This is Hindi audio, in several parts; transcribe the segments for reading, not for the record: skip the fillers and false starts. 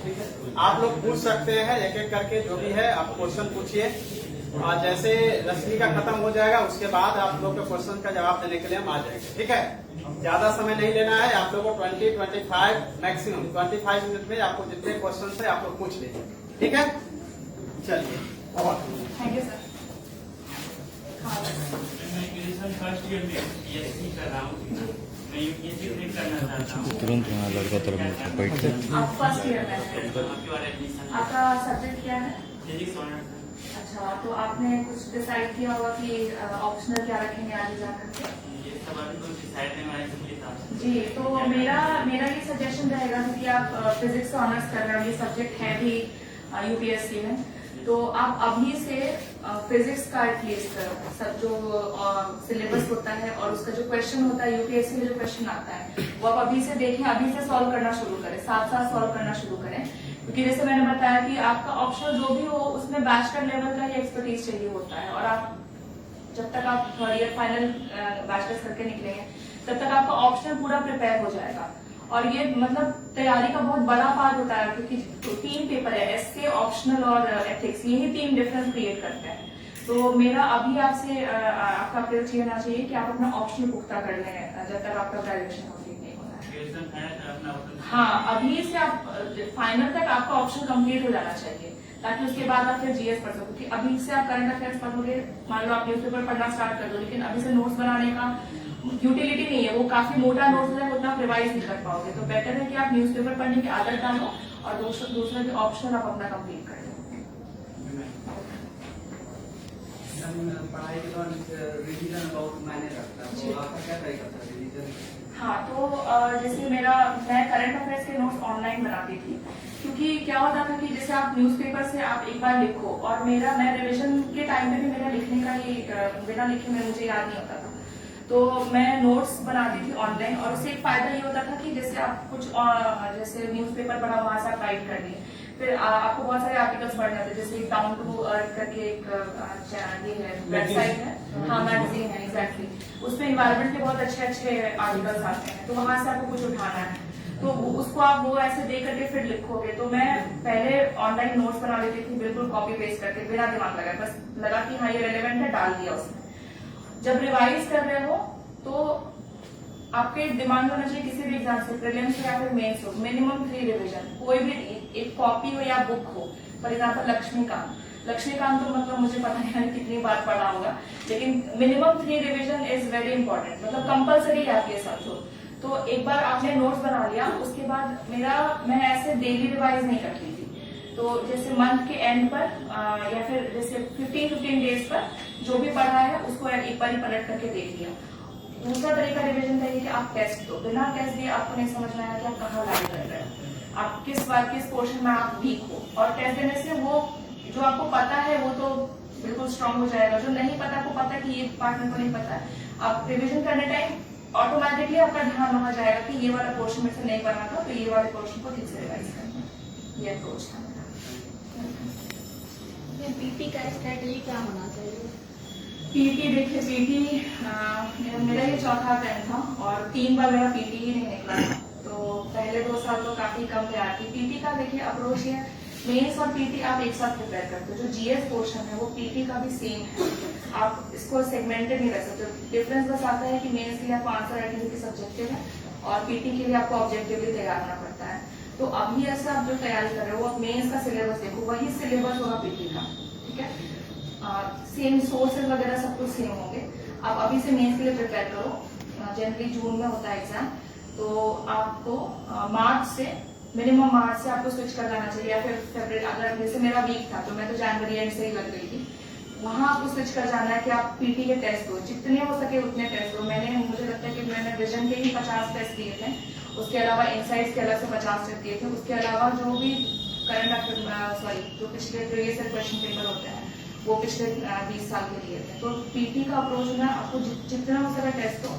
ठीक है, आप लोग पूछ सकते हैं एक एक करके, जो भी है आप क्वेश्चन पूछिए। और जैसे रश्मि का खत्म हो जाएगा उसके बाद आप लोग के क्वेश्चन का जवाब देने के लिए हम आ जाएंगे। ठीक है, ज्यादा समय नहीं लेना है आप लोगों को, 20-25 मैक्सिमम 25 मिनट में आपको जितने क्वेश्चन है आप लोग पूछ लीजिए। ठीक है, चलिए। Thank you sir. मैं ग्रेजुएशन फर्स्ट ईयर में बीएससी कर रहा हूँ, मैं यूपीएससी क्रैक करना चाहता हूँ। तुरंत यहाँ लड़का तरफ में बैठ के आप फर्स्ट ईयर में हैं, आपके बारे एडमिशन आपका सब्जेक्ट क्या है? Physics honours. अच्छा, तो आपने कुछ डिसाइड किया होगा कि ऑप्शनल क्या रखेंगे आगे जाकर के? ये सब अभी तो डिसाइड नहीं हुआ है इसके हिसाब से। जी, तो मेरा ये सजेशन रहेगा कि आप फिजिक्स ऑनर्स कर रहे हो, ये सब्जेक्ट है भी यूपीएससी में, तो आप अभी से फिजिक्स का एटलीस्ट सब जो सिलेबस होता है और उसका जो क्वेश्चन होता है यूपीएससी में जो क्वेश्चन आता है वो आप अभी से देखें, अभी से सॉल्व करना शुरू करें, साथ साथ सॉल्व करना शुरू करें। क्योंकि जैसे मैंने बताया कि आपका ऑप्शन जो भी हो उसमें बैचलर लेवल का ही एक्सपर्टीज चाहिए होता है, और आप जब तक आप थर्ड ईयर फाइनल बैचलर्स करके निकलेंगे तब तक आपका ऑप्शन पूरा प्रिपेयर हो जाएगा। और ये मतलब तैयारी का बहुत बड़ा पार्ट होता है, क्योंकि तो 3 पेपर है, एसए, ऑप्शनल और एथिक्स, यही 3 डिफरेंस क्रिएट करते हैं। तो मेरा अभी आपसे आपका अप्रोच ये होना चाहिए कि आप अपना ऑप्शन पुख्ता कर लें जब तक आपका ग्रेजुएशन कंप्लीट नहीं होना है। हाँ, अभी से आप फाइनल तक आपका ऑप्शन कंप्लीट हो जाना चाहिए, ताकि उसके बाद आप फिर जीएस पढ़ सको। क्योंकि अभी से आप करंट अफेयर्स पढ़ोगे, मान लो आप न्यूज़पेपर पढ़ना स्टार्ट कर दो, लेकिन अभी से नोट्स बनाने का यूटिलिटी नहीं है, वो काफी मोटा नोट्स है, उतना रिवाइज नहीं कर पाओगे। तो बेटर है कि आप न्यूज़पेपर पढ़ने की आदत डालो और दूसरा के ऑप्शन आप अपना कंप्लीट कर लो। पढ़ाई के दौरान रिवीजन बहुत मायने रखता है, तो आपका क्या तरीका था रिवीजन? हाँ, तो जैसे मैं करंट अफेयर्स के नोट्स ऑनलाइन बनाती थी, क्योंकि क्या होता था कि जैसे आप न्यूज़पेपर से आप एक बार लिखो, और मैं रिवीजन के टाइम पे भी मेरा लिखने का ही बिना लिखे में मुझे याद नहीं होता था, तो मैं नोट्स बनाती थी ऑनलाइन। और उससे एक फायदा ये होता था कि जैसे आप कुछ जैसे न्यूज़पेपर पढ़ा वहां से आप राइट कर लिए, फिर आपको बहुत सारे आर्टिकल्स पढ़ने थे, जैसे डाउन टू अर्थ करके एक ये है वेबसाइट है, हाँ मैगजीन है, एग्जैक्टली, उसमें इन्वायरमेंट के बहुत अच्छे आर्टिकल्स आते हैं, तो वहां से आपको कुछ उठाना है, तो उसको आप वो ऐसे दे करके फिर लिखोगे। तो मैं पहले ऑनलाइन नोट्स बना लेती थी, बिल्कुल कॉपी पेस्ट करके, बिना दिमाग लगाए, बस लगा कि हाँ ये रेलेवेंट है, डाल दिया उसमें। जब रिवाइज कर रहे हो तो आपके दिमाग में होना चाहिए किसी भी एग्जाम से, प्रीलिम्स हो या फिर मेंस हो, मिनिमम 3 रिवीजन, कोई भी एक कॉपी हो या बुक हो। फॉर एग्जाम्पल लक्ष्मीकांत तो मतलब मुझे पता नहीं है कितनी बार पढ़ा होगा, लेकिन minimum 3 revision is very important, मतलब कंपल्सरी है आपके साथ हो। तो एक बार आपने नोट्स बना लिया, उसके बाद मैं ऐसे डेली रिवाइज नहीं करती थी, तो जैसे मंथ के एंड पर या फिर जैसे 15 डेज पर जो भी पढ़ा है उसको एक बार ही पलट करके देख लिया। दूसरा तरीका रिवीजन का ये कि आप टेस्ट दो, बिना टेस्ट दिए आपको नहीं समझ में आया कि आप कहाँ लैग कर रहे हो, आप किस पोर्शन में आप वीक हो, और टेस्ट देने से वो जो आपको पता है वो तो बिल्कुल स्ट्रांग हो जाएगा, जो नहीं पता आपको पता है कि ये पार्ट मेरे को नहीं पता है, आप रिविजन करने टाइम ऑटोमेटिकली आपका ध्यान वहां जाएगा कि ये वाला पोर्शन में से नहीं पढ़ा था, तो ये वाले पोर्शन को ठीक से रिवाइज करना, ये अप्रोच था मेरा। पीटी का स्ट्रेटजी क्या होना चाहिए? पीटी देखिए, पीटी मेरा ये चौथा अटेम्प्ट था और 3 बार मेरा पीटी ही नहीं निकला था, तो पहले 2 साल तो काफी कम तैयार थी। पीटी का देखिए अप्रोच है, मेंस और पीटी आप एक साथ प्रिपेयर करते हो, जो जीएस पोर्शन है वो पीटी का भी सेम है, आप इसको सेगमेंटेड नहीं रख सकते। डिफरेंस बस आता है कि मेंस के लिए आपको आंसर राइटिंग की सब्जेक्टिव है और पीटी के लिए आपको ऑब्जेक्टिवली तैयार करना पड़ता है। तो अभी ऐसे आप जो तैयारी कर रहे हो वो मेंस का सिलेबस देखो, वही सिलेबस होगा पीटी का, ठीक है, सेम सोर्सेज वगैरह सब कुछ सेम होंगे। आप अभी से मेंस के लिए प्रिपेयर करो, जनवरी जून में होता है एग्जाम, तो आपको मार्च से मिनिमम मार्च से आपको स्विच कर जाना चाहिए, या फिर फरवरी, अगर जैसे मेरा वीक था तो मैं तो जनवरी एंड से ही लग गई थी, वहां आपको स्विच कर जाना है कि आप पीटी के टेस्ट दो, जितने हो सके उतने टेस्ट दो। मुझे लगता है कि मैंने विजन के ही 50 टेस्ट दिए थे, उसके अलावा इनसाइट्स के अलग से 50 टेस्ट दिए थे, उसके अलावा जो भी करंट अफेयर जो पिछले प्रीवियस क्वेश्चन पेपर होते हैं वो पिछले 20 साल के लिए थे। तो पीटी का अप्रोच है आपको जितना हो सके टेस्ट दो,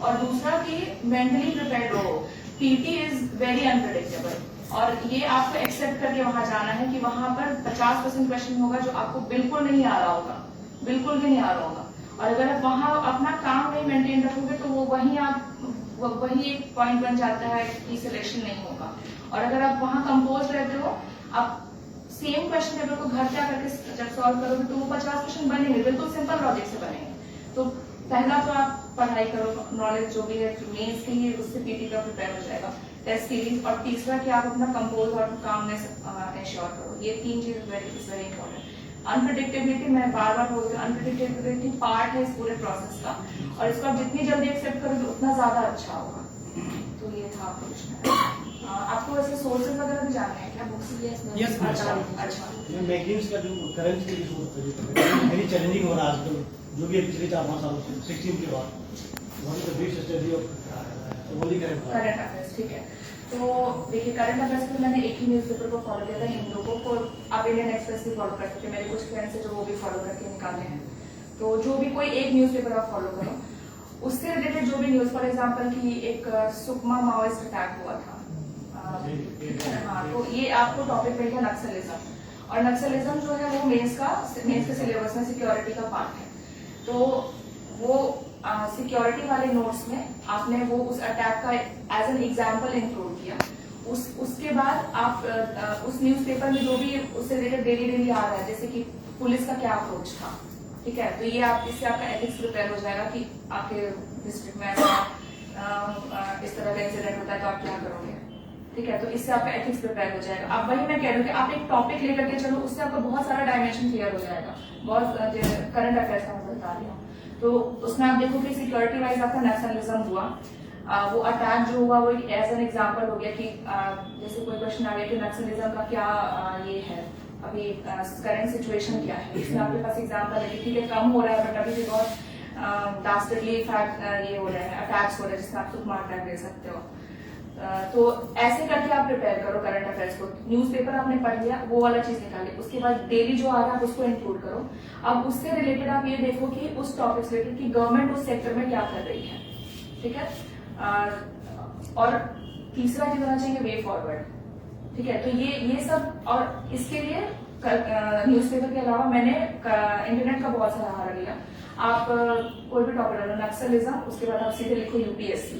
और दूसरा कि मेंटली प्रिपेयर्ड रहो। पीटी इज वेरी अनप्रेडिक्टेबल, और ये आपको एक्सेप्ट करके वहां जाना है कि वहां पर 50% क्वेश्चन होगा जो आपको बिल्कुल नहीं आ रहा होगा, बिल्कुल भी नहीं आ रहा होगा, और अगर आप वहां अपना काम नहीं मेंटेन रखोगे तो वो वही एक पॉइंट बन जाता है कि सिलेक्शन नहीं होगा। और अगर आप वहाँ कंपोज रहते हो, आप सेम क्वेश्चन पेपर को घर क्या करके जब सॉल्व करोगे तो वो 50 क्वेश्चन बनेंगे, बिल्कुल सिंपल लॉजिक से बनेंगे। तो पहला तो आप पढ़ाई करो, नॉलेज जो भी है मेंस के लिए, उससे पीटी का प्रिपेयर हो जाएगा, टेस्ट सीरीज, और तीसरा कि आप अपना कंपोज और कामनेस इंश्योर करो। ये 3 चीज वेरी इंपॉर्टेंट। अनप्रेडिक्टेबिलिटी, मैं बार बार बोल रही हूँ, अनप्रेडिक्टेबिलिटी पार्ट है इस पूरे प्रोसेस का, और इसको आप जितनी जल्दी एक्सेप्ट करोगे उतना ज्यादा अच्छा होगा। तो ये था आपको पूछना है। आपको वैसे सोर्सेज वगैरह भी जानना है क्या बुक्स? Yes, ma'am. अच्छा। ये मैगजीन्स का जो करंट की रिसोर्स है वेरी चैलेंजिंग हो रहा है आजकल, जो भी पिछले 4-5 सालों से 16 के बाद one of the big study of only current affairs. ठीक है, तो देखिए करंट अफेयर्स में मैंने एक ही न्यूज़पेपर को फॉलो किया था, हिंदू को। आप इंडियन एक्सप्रेस भी फॉलो कर सकते हैं, मेरे कुछ फ्रेंड्स है जो वो भी फॉलो करके निकाले हैं। तो जो भी कोई एक न्यूज़पेपर आप फॉलो करो, उससे रिलेटेड जो भी न्यूज, फॉर एग्जाम्पल की एक सुकमा माओइस्ट अटैक हुआ था, हाँ, तो ये आपको टॉपिक मिल गया नक्सलिज्म, और नक्सलिज्म जो है वो मेंस के सिलेबस में सिक्योरिटी का पार्ट है। तो वो सिक्योरिटी वाले नोट्स में आपने वो उस अटैक का एज एन एग्जाम्पल इंक्लूड किया। उसके बाद आप उस न्यूज़पेपर में जो भी उससे रिलेटेड डेली आ रहा है, जैसे कि पुलिस का क्या अप्रोच था, ठीक है, तो ये आप इससे आपका एथिक्स प्रिपेयर हो जाएगा कि आपके डिस्ट्रिक्ट में ऐसा इस तरह का इंसिडेंट होता है तो आप क्या करोगे, ठीक है, तो इससे आपका एथिक्स प्रिपेयर हो जाएगा। अब वही मैं कह रही हूँ कि आप एक टॉपिक लेकर के चलो, उससे आपका बहुत सारा डायमेंशन क्लियर हो जाएगा। बहुत करंट अफेयर्स का मैं बता रही हूँ, तो उसमें आप देखो कि सिक्योरिटी वाइज आपका नक्सलिज्म हुआ, वो अटैक जो हुआ वो एज एन एग्जाम्पल हो गया कि जैसे कोई क्वेश्चन आ गया कि नक्सलिज्म का क्या ये है, अभी करंट सिचुएशन क्या है, इसमें आपके पास एग्जाम्पल है कि ठीक है कम हो रहा है बट अभी भी बहुत डास्टर्डली ये हो रहे हैं, अटैक्स हो रहे हैं जिसमें आप सुकमा अटैक दे सकते हो। तो ऐसे करके आप प्रिपेयर करो करंट अफेयर्स को। न्यूज़पेपर आपने पढ़ लिया, वो वाला चीज निकालिए, उसके बाद डेली जो आ रहा है उसको इंक्लूड करो। अब उससे रिलेटेड आप ये देखो कि उस टॉपिक से रिलेटेड कि गवर्नमेंट उस सेक्टर में क्या कर रही है, ठीक है, और तीसरा चीज होना चाहिए वे फॉरवर्ड, ठीक है। तो ये सब, और इसके लिए न्यूज़पेपर के अलावा मैंने इंटरनेट का बहुत सहारा लिया। आप कोई भी टॉपिक डालो, नक्सलिज्म, उसके बाद आप सीधे लिखो यूपीएससी,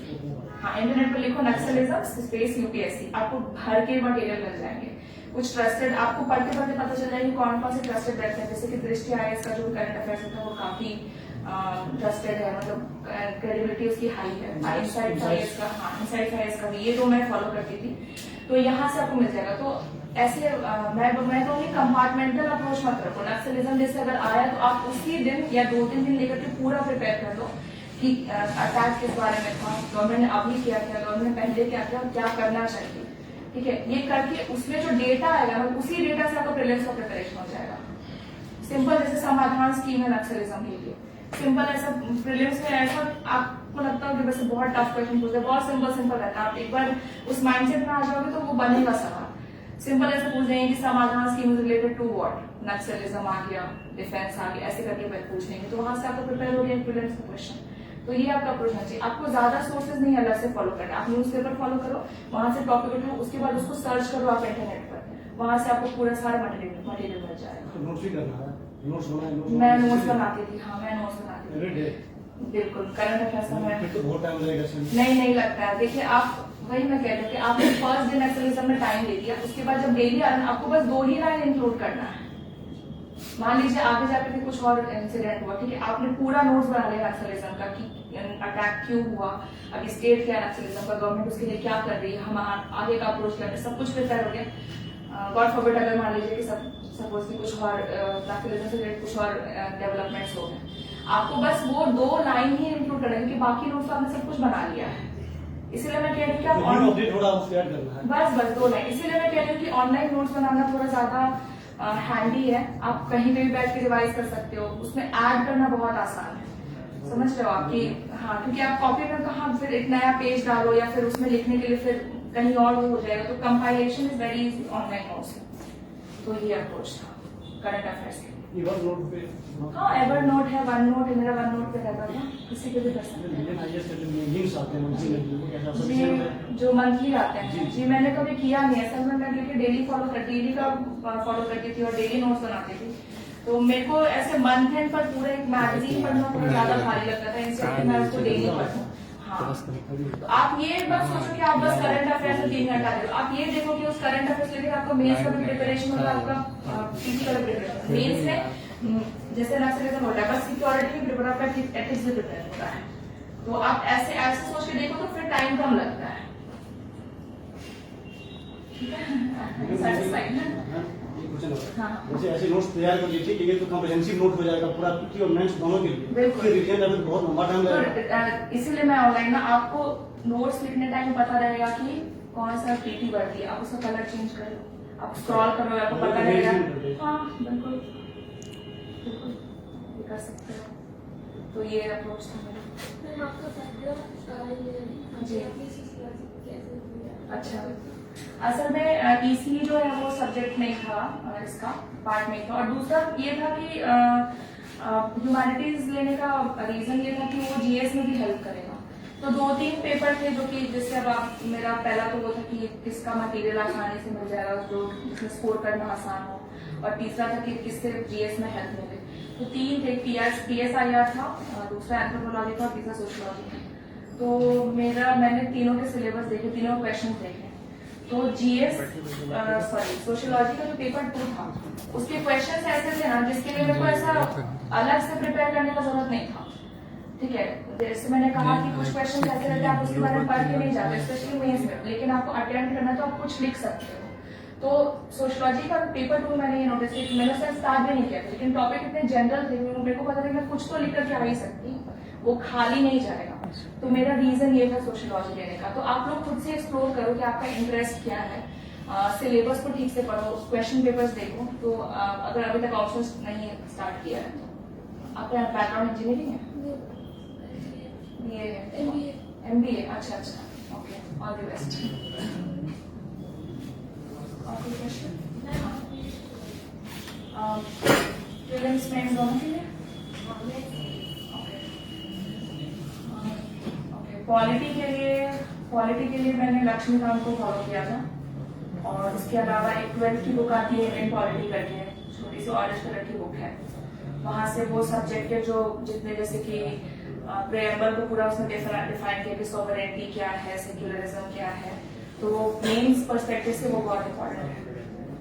हाँ इंटरनेट पर लिखो नक्सलिज्म स्पेस यूपीएससी, आपको भर के मटेरियल मिल जाएंगे। कुछ ट्रस्टेड, आपको पढ़ते पढ़ते पता चल जाएगा कौन कौन से ट्रस्टेड रहते हैं, जैसे कि दृष्टि आईएएस का जो करंट अफेयर्स होता है वो काफी ट्रस्टेड है, मतलब क्रेडिबिलिटी उसकी हाई है। इनसाइट्स आईएएस का, हाँ इनसाइट्स आईएएस का भी, ये तो मैं फॉलो करती थी, तो यहाँ से आपको मिल जाएगा। तो ऐसे मैं कहूँगी कंपार्टमेंटल अप्रोच मत रखो। नक्सलिज्म जैसे अगर आया तो आप उसी दिन या 2-3 दिन लेकर के पूरा प्रिपेयर कर लो कि अटैक किस बारे में था, गवर्नमेंट ने अभी क्या किया, गवर्नमेंट ने पहले क्या किया, क्या करना चाहिए, ठीक है। ये करके उसमें जो डेटा आएगा ना, उसी डेटा से आपका प्रीलिम्स का प्रिपरेशन हो जाएगा। सिंपल जैसे समाधान स्कीम है नक्सलिज्म के लिए, सिंपल ऐसा प्रीलिम्स में ऐसा आपको लगता है कि वैसे बहुत टफ क्वेश्चन पूछते हैं, बहुत सिंपल रहता है। आप एक बार उस माइंडसेट में आ जाओगे तो वो बनेगा सवाल। सिंपल ऐसे पूछ देंगे कि समाधान scheme related to what, Naxalism आ गया, डिफेंस आ गया, ऐसे करके पूछ लेंगे, तो वहां से आपको प्रिपेयर हो गया प्रीलिम्स का क्वेश्चन। तो ये आपका अप्रोच होना चाहिए। आपको ज्यादा सोर्सेज नहीं अलग से फॉलो करना, आप न्यूज़पेपर फॉलो करो, वहां से टॉपिक उठाओ, उसके बाद उसको सर्च करो आप इंटरनेट पर, वहां से आपको पूरा सारा मटेरियल मिल जाएगा। नोट्स भी करना है, नोट्स मैं नोट्स बनाती थी, हाँ मैं नोट्स बनाती एवरी डे, थी, बिल्कुल करंट अफेयर्स में। फिर तो बहुत टाइम लगेगा। नहीं लगता है। देखिए आप, वही मैं कह रही हूँ कि आपने फर्स्ट डे नक्सलिज्म में टाइम दे दिया, उसके बाद जब डेली आ रहा है आपको बस 2 ही लाइन इंक्लूड करना है। मान लीजिए आगे जाकर के कुछ और इंसिडेंट हुआ, ठीक है, आपने पूरा नोट्स बना लिया नक्सलिज्म का कि अटैक क्यों हुआ, अभी स्टेट क्या नक्सलिज्म का, गवर्नमेंट उसके लिए क्या कर रही है, हम आगे का अप्रोच कर रहे हैं, सब कुछ प्रिपेयर हो गया। गॉड फॉरबिड अगर मान लीजिए कि सपोज की कुछ और नक्सलिज्म से रिलेटेड कुछ और डेवलपमेंट्स हो गए, आपको बस वो 2 लाइन ही इंक्लूड करना है, क्योंकि बाकी नोट्स आपने सब कुछ बना लिया है। इसीलिए मैं कह रही हूँ कि आप थोड़ा उसको ऐड करना है, बस 2 लाइन। इसीलिए मैं कह रही हूँ कि ऑनलाइन नोट्स बनाना थोड़ा ज्यादा हैंडी है, आप कहीं पे भी बैठ के रिवाइज कर सकते हो, उसमें ऐड करना बहुत आसान है, समझ रहे हो आप कि हाँ, क्योंकि आप कॉपी में कहाँ फिर एक नया पेज डालो या फिर उसमें लिखने के लिए फिर कहीं और हो जाएगा, तो compilation is very easy online notes. तो ये अप्रोच था करंट अफेयर्स के। नोट पे हाँ एवर नोट है, वन नोट है, मेरा 1 नोट पे रहता था, किसी पे भी कर सकते हैं जी, जो मंथली आते हैं जी, मैंने कभी किया नहीं है सर, मैं लेके डेली फॉलो करती थी और डेली नोट्स बनाती थी। तो मेरे को ऐसे मंथ एंड पर पूरा एक मैगजीन पढ़ना थोड़ा ज्यादा भारी लगता था, इसलिए मैं उसको डेली पढ़ूँ। हाँ, तो आप ये मत सोचो कि आप बस करंट अफेयर्स में 3 घंटा दे दो, आप ये देखो कि उस करंट अफेयर्स लेके आपका मेंस का भी प्रिपरेशन होगा, आपका पीटी का भी प्रिपरेशन, मेंस में जैसे नक्सलिज्म होता है बस सिक्योरिटी भी प्रिपेयर, आपका एथिक्स भी प्रिपेयर होता है। तो आप ऐसे सोच के देखो तो फिर टाइम कम लगता है। Satisfied ना? हाँ। जैसे ऐसे नोट्स तैयार कर लीजिए कि ये तो कॉम्प्रिहेंसिव नोट हो जाएगा पूरा पीटी और मेंस दोनों के लिए, बिल्कुल। रिवीजन लेवल बहुत लंबा टाइम लगेगा। तो इसीलिए मैं ऑनलाइन ना आपको नोट्स लिखने टाइम पता रहेगा कि कौन सा पीटी वर्ड है, आप उसका कलर चेंज कर लो, आप स्क्रॉल करो आपको पता रहेगा। हाँ बिल्कुल बिल्कुल ये कर सकते हो। तो ये अप्रोच था मेरा। जी अच्छा, असल में ईसी जो है वो सब्जेक्ट नहीं था, इसका पार्ट नहीं था। और दूसरा ये था कि ह्यूमैनिटीज लेने का रीजन ये था कि वो जीएस में भी हेल्प करेगा। तो 2-3 पेपर थे जो कि जिससे अब आप मेरा पहला तो वो था कि किसका मटेरियल आसानी से मिल जाएगा जो जिसमें स्कोर करना आसान हो, और तीसरा था कि किससे जीएस में हेल्प मिले। तो 3 थे, PSIR था, दूसरा एंथ्रोपोलॉजी था, तीसरा सोशियोलॉजी था। तो मैंने तीनों के सिलेबस देखे, तीनों क्वेश्चन देखे। तो जीएस सोशियोलॉजी का जो पेपर 2 था उसके क्वेश्चंस ऐसे थे ना जिसके लिए मेरे को ऐसा अलग से प्रिपेयर करने का जरूरत नहीं था। ठीक है, जैसे मैंने कहा कि कुछ क्वेश्चन ऐसे रहते हैं आप उसके बारे में पढ़ के नहीं जाते, स्पेशली मेंस में, लेकिन आपको अटेम्प्ट करना तो आप कुछ लिख सकते हो। तो सोशियोलॉजी का पेपर 2 मैंने ये नोटिस किया, मैंने उससे स्टार्ट भी नहीं किया था, लेकिन टॉपिक इतने जनरल थे मेरे को पता था मैं कुछ तो लिख करके आ ही सकती, वो खाली नहीं जाएगा। तो मेरा रीजन ये था सोशियोलॉजी लेने का। तो आप लोग खुद से एक्सप्लोर करो कि आपका इंटरेस्ट क्या है, सिलेबस को ठीक से पढ़ो, क्वेश्चन पेपर्स देखो। तो अगर अभी तक ऑप्शंस नहीं स्टार्ट किया है तो आपका बैकग्राउंड इंजीनियरिंग है, ये MBA, अच्छा अच्छा, ओके, ऑल द बेस्ट। और कोई क्वेश्चन? प्रीलिम्स में दोनों के लिए पॉलिटी के लिए मैंने लक्ष्मीकांत को फॉलो किया था, और उसके अलावा एक 12th की बुक आती है इंडियन पॉलिटी करके, छोटी सी ऑरेंज कलर की बुक है, वहां से वो सब्जेक्ट के जो जितने जैसे कि प्रेएम्बल को पूरा उसने डिफाइन किया कि सॉवरेनिटी क्या है, सेक्युलरिज्म क्या है, तो मेंस पर्सपेक्टिव से वो बहुत इंपॉर्टेंट है।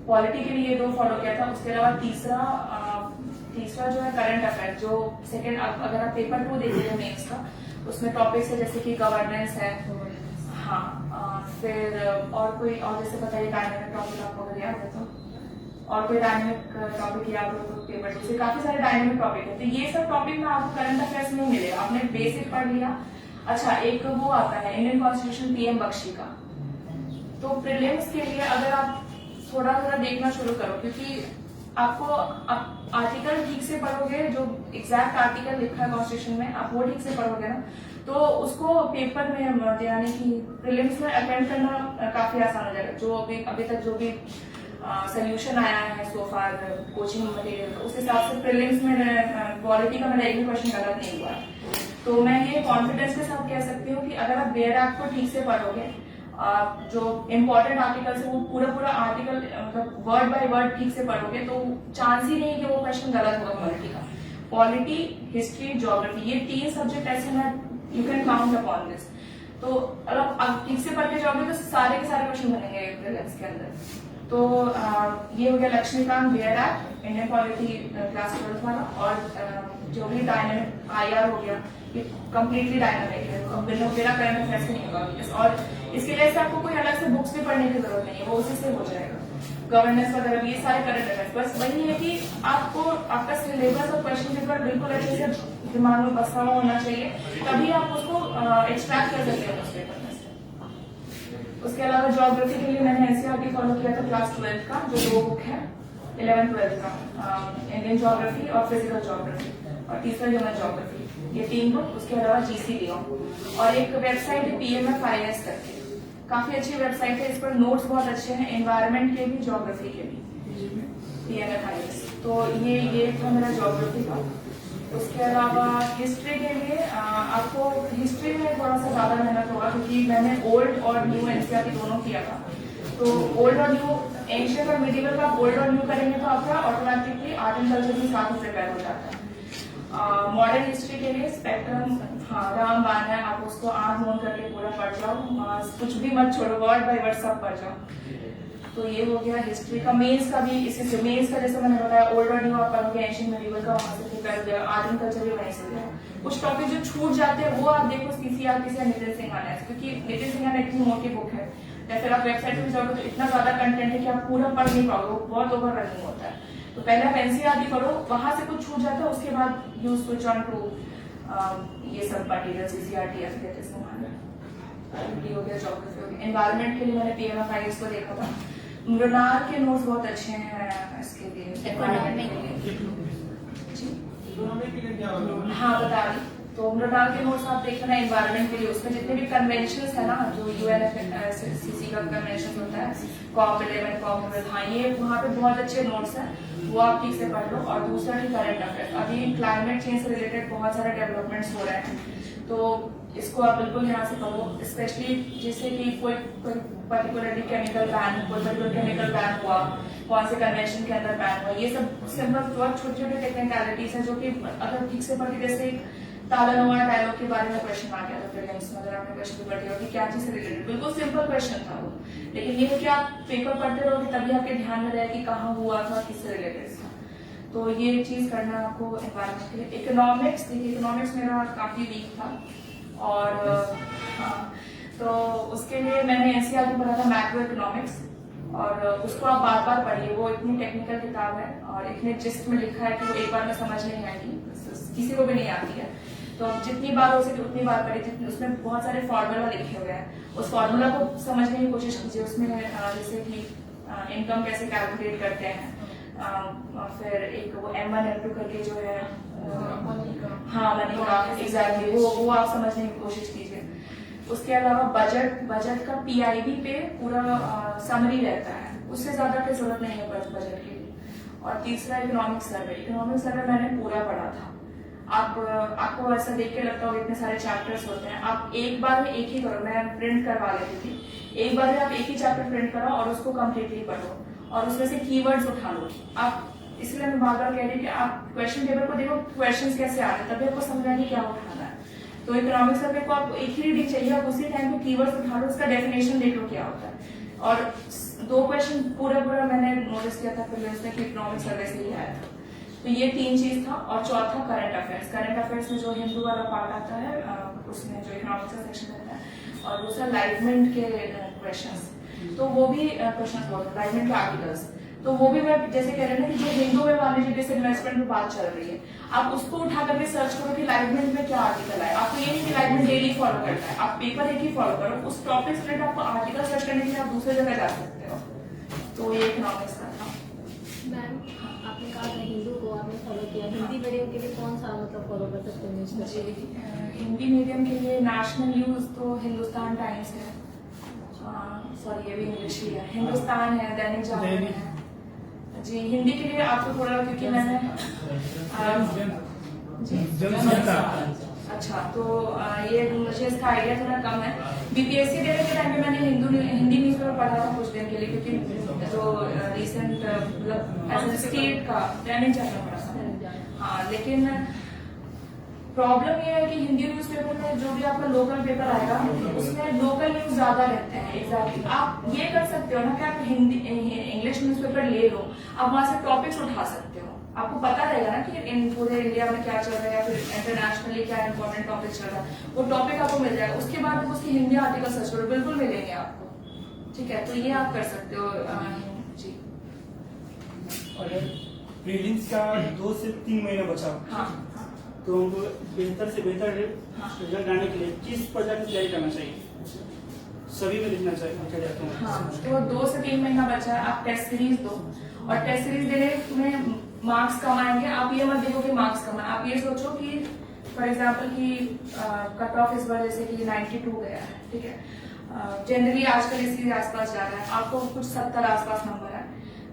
पॉलिटी के लिए ये 2 फॉलो किया था। उसके अलावा तीसरा जो है करंट अफेयर, जो सेकंड अगर आप पेपर 2 देखिए मेंस का, उसमें टॉपिक्स है जैसे कि गवर्नेंस है, हाँ, फिर और कोई और जैसे बताइए डायनेमिक टॉपिक आपको अगर याद है तो, और कोई डायनेमिक टॉपिक याद हो तो पेपर 2 से काफी सारे डायनेमिक टॉपिक है। तो ये सब टॉपिक में आपको करंट अफेयर्स में मिलेगा, आपने बेसिक पढ़ लिया। अच्छा, एक वो आता है इंडियन कॉन्स्टिट्यूशन PM बख्शी का, तो प्रीलिम्स के लिए अगर आप थोड़ा थोड़ा देखना शुरू करो, क्योंकि आपको आर्टिकल ठीक से पढ़ोगे, जो एग्जैक्ट आर्टिकल लिखा है कॉन्स्टिट्यूशन में, आप वो ठीक से पढ़ोगे ना, तो उसको पेपर में यानी कि प्रीलिम्स में अटेम्प्ट करना काफी आसान हो जाएगा। जो अभी तक जो भी सोल्यूशन आया है सो फार कोचिंग मटेरियल, उस हिसाब से प्रीलिम्स में पॉलिटी का मेरा एक भी क्वेश्चन गलत नहीं हुआ। तो मैं ये कॉन्फिडेंस के साथ कह सकती हूँ कि अगर आप बेयर एक्ट को ठीक से पढ़ोगे, जो इम्पोर्टेंट आर्टिकल है वो पूरा आर्टिकल मतलब वर्ड बाय वर्ड ठीक से पढ़ोगे, तो चांस ही नहीं कि वो क्वेश्चन गलत होगा पॉलिटी का। पॉलिटी, हिस्ट्री, ज्योग्राफी, ये 3 सब्जेक्ट ऐसे हैं, you can count upon this. तो अगर आप ठीक से पढ़ के जाओगे तो सारे के सारे क्वेश्चन बनेंगे प्रीलिम्स के अंदर। तो ये हो गया Laxmikanth, bare act, Indian polity class 12 वाला, और जो भी डायनेमिक IR हो गया, ये कम्प्लीटली डायनेमिक है, बिना करंट अफेयर्स नहीं होगा। और इसके लिए आपको कोई अलग से बुक्स भी पढ़ने की जरूरत नहीं है, वो उसी से हो जाएगा। गवर्नेंस वगैरह ये सारे करंट अफेयर्स, बस वही है कि आपको आपका सिलेबस और क्वेश्चन पेपर बिल्कुल अच्छे से दिमाग में बसा हुआ होना चाहिए, तभी आप उसको एक्सट्रैक्ट कर सकते हो उस पेपर में से। उसके अलावा ज्योग्राफी के लिए मैंने NCERT फॉलो किया था क्लास 12 का, जो 2 बुक है 11th-12th का, इंडियन ज्योग्राफी और फिजिकल ज्योग्राफी, और तीसरा ह्यूमन ज्योग्राफी, ये 3 बुक। उसके अलावा GC लियो, और एक वेबसाइट है PMFIS करके, काफी अच्छी वेबसाइट है, इस पर नोट्स बहुत अच्छे हैं, एनवायरमेंट के भी ज्योग्राफी के भी, PMFIS। तो ये था मेरा ज्योग्राफी का। उसके अलावा हिस्ट्री के लिए आपको हिस्ट्री में थोड़ा सा ज्यादा मेहनत होगा, क्योंकि मैंने ओल्ड और न्यू NCERT दोनों किया था। तो ओल्ड और न्यू, एंशिएंट और मिडिवल का ओल्ड और न्यू करेंगे तो आपका ऑटोमेटिकली आर्ट एंड कल्चर भी साथ में प्रिपेयर हो जाता है। मॉडर्न हिस्ट्री के लिए स्पेक्ट्रम, हाँ रामबाण है, आप उसको आंख मूंद करके पूरा पढ़ जाओ, कुछ भी मत छोड़ो, वर्ड बाय वर्ड सब पढ़ जाओ। तो ये हो गया हिस्ट्री का। मेंस का भी इसी से, मेंस का जैसे मैंने बताया ओल्ड और न्यू आप पढ़ोगे, एंशिएंट मेडिवल का वहां से प्रिपेयर हो गया, आर्ट एंड कल्चर भी वहीं से गया। कुछ टॉपिक जो छूट जाते हैं वो आप देखो सीसीआरटी से नितिन सिंघानिया से, क्योंकि नितिन सिंघानिया इतनी मोटी बुक है, या फिर आप वेबसाइट पे जाओगे तो इतना ज्यादा कंटेंट है कि आप पूरा पढ़ नहीं पाओगे, बहुत ओवर रनिंग होता है। तो पहले आप एनसीईआरटी पढ़ो, वहां से कुछ छूट जाता है, उसके बाद यू स्विच ऑन टू ये सब मटेरियल सीसीआरटी ऐसे हो गया, ज्योग्राफी हो गया। एनवायरमेंट के लिए मैंने पीएमएफआईएस को देखा था, मृणाल के नोट्स बहुत अच्छे हैं इसके लिए, एनवायरमेंट के लिए। हाँ बता रही, तो मृणाल के नोट्स आप देखना एनवायरमेंट के लिए, उसमें जितने भी कन्वेंशन है ना, जो यूएनएफसीसी का कन्वेंशन होता है, COP11, COP12, हाँ ये वहाँ पे बहुत अच्छे नोट्स हैं, वो आप ठीक से पढ़ लो। और दूसरा ही करंट अफेयर, अभी क्लाइमेट चेंज से रिलेटेड बहुत सारे डेवलपमेंट्स हो रहे हैं, तो इसको आप बिल्कुल यहाँ से पढ़ो। स्पेशली जैसे कि कोई पर्टिकुलरली केमिकल बैन, कोई पर्टिकुलर केमिकल बैन हुआ, कौन से कन्वेंशन के अंदर बैन हुआ, ये सब सिंपल बहुत छोटे छोटे टेक्निकलिटीज हैं जो कि अगर ठीक से पढ़ी, जैसे तालानुमा डायलॉग के बारे में क्वेश्चन आ गया था प्रीलिम्स में, अगर आपने क्वेश्चन पेपर दिया कि क्या चीज से रिलेटेड, बिल्कुल सिंपल क्वेश्चन था वो, लेकिन ये कि आप पेपर पढ़ते रहोगे तभी आपके ध्यान में रहे कि कहाँ हुआ था, किससे रिलेटेड था। तो ये चीज करना है आपको एनवायरमेंट के लिए। इकोनॉमिक्स, देखिए इकोनॉमिक्स मेरा काफी वीक था, और हाँ, तो उसके लिए मैंने एनसीईआरटी पढ़ा था मैक्रो इकोनॉमिक्स, और उसको आप बार बार पढ़िए, वो इतनी टेक्निकल किताब है और इतने जिस्ट में लिखा है कि वो एक बार में समझ नहीं आएगी, किसी को भी नहीं आती है। तो जितनी बार हो सके उतनी बार पढ़िए, उसमें बहुत सारे फॉर्मूला लिखे हुए हैं, उस फॉर्मूला को समझने की कोशिश कीजिए। उसमें जैसे कि इनकम कैसे कैलकुलेट करते हैं, फिर एक वो M1 M2 करके जो है, हाँ मनी का एग्जैक्टली, वो आप समझने की कोशिश कीजिए। उसके अलावा बजट का PIB पे पूरा समरी रहता है, उससे ज्यादा की जरूरत नहीं है बजट के लिए। और तीसरा इकोनॉमिक सर्वे मैंने पूरा पढ़ा था। आपको ऐसा देख के लगता होगा इतने सारे चैप्टर्स होते हैं, आप एक बार में एक ही करो, मैं प्रिंट करवा लेती थी, एक बार में आप एक ही चैप्टर प्रिंट करो और उसको कम्प्लीटली पढ़ो, और उसमें से कीवर्ड्स उठा लो आप। इसलिए मैं बार बार कह रही हूँ कि आप क्वेश्चन पेपर को देखो, क्वेश्चंस कैसे आ रहे हैं, तभी आपको समझ आएगी क्या उठाना है। तो इकोनॉमिक सर्वे को आप एक ही रीडिंग चाहिए, आप उसी टाइम पे कीवर्ड्स उठा लो, उसका डेफिनेशन देख लो क्या होता है। और 2 क्वेश्चन पूरा मैंने नोटिस किया था प्रीलिम्स में कि इकोनॉमिक सर्वे से ही आया था। तो ये 3 चीज था। और चौथा करंट अफेयर्स में जो हिंदू वाला पार्ट आता है, उसमें जो इकोनॉमिक्स का सेक्शन रहता है, और दूसरा लाइवमेंट के क्वेश्चंस, तो वो भी क्वेश्चन बोलते हैं लाइवमेंट के आर्टिकल्स, तो वो भी मैं जैसे कह रहे हैं कि जो हिंदू में मान लीजिए जैसे इन्वेस्टमेंट में बात चल रही है, आप उसको उठा करके सर्च करो कि लाइवमेंट में क्या आर्टिकल है। आपको ये नहीं कि लाइवमेंट डेली फॉलो करना है, आप पेपर एक ही फॉलो करो, उस टॉपिक से रिलेटेड आपको आर्टिकल सर्च करने के लिए आप दूसरे जगह जा सकते हो। तो ये इकोनॉमिक्स का था। मैम आपने कहा था हिंदू को आपने फॉलो किया, हिंदी मीडियम के लिए कौन सा मतलब फॉलो कर सकते हैं न्यूज़पेपर? हिंदी मीडियम के लिए नेशनल न्यूज तो हिंदुस्तान टाइम्स है, सॉरी ये भी इंग्लिश ही है, हिंदुस्तान है, दैनिक जागरण है जी। हिंदी के लिए आपको थोड़ा, क्योंकि मैंने अच्छा, तो ये मुझे इसका आइडिया थोड़ा कम है। बीपीएससी देने के टाइम पे मैंने हिंदी न्यूज़पेपर पढ़ा था कुछ दिन के लिए, क्योंकि जो रिसेंट मतलब स्टेट का दैनिक जागरण पढ़ा था। हाँ, लेकिन प्रॉब्लम ये है कि हिंदी न्यूज़पेपर में जो भी आपका लोकल पेपर आएगा उसमें लोकल न्यूज ज्यादा रहते हैं। एग्जैक्टली आप ये कर सकते हो ना कि आप हिंदी इंग्लिश न्यूज़पेपर ले लो, आप वहां से टॉपिक्स उठा सकते हो, आपको पता रहेगा ना कि इन पूरे इंडिया में क्या चल रहा है या फिर इंटरनेशनली क्या इंपॉर्टेंट टॉपिक चल रहा है, वो टॉपिक आपको मिल जाएगा। उसके बाद उसकी हिंदी आर्टिकल सर्च करो, बिल्कुल मिलेंगे आपको, ठीक है। तो ये आप कर सकते हो जी। प्रीलिम्स का 2 से 3 महीने बचा, हाँ, तो हमको बेहतर से बेहतर रिजल्ट आने के लिए किस प्रकार की तैयारी करना चाहिए? सभी में लिखना चाहिए। हाँ, तो 2 से 3 महीना बचा है, आप टेस्ट सीरीज दो, और टेस्ट सीरीज देने तुम्हें मार्क्स कम आएंगे। आप ये मत देखो कि मार्क्स कम है, आप ये सोचो कि फॉर एग्जाम्पल कि कट ऑफ इस बार जैसे कि 92 गया है, ठीक है, जनरली आजकल इसी आसपास जा रहा है, आपको कुछ 70 आसपास नंबर है,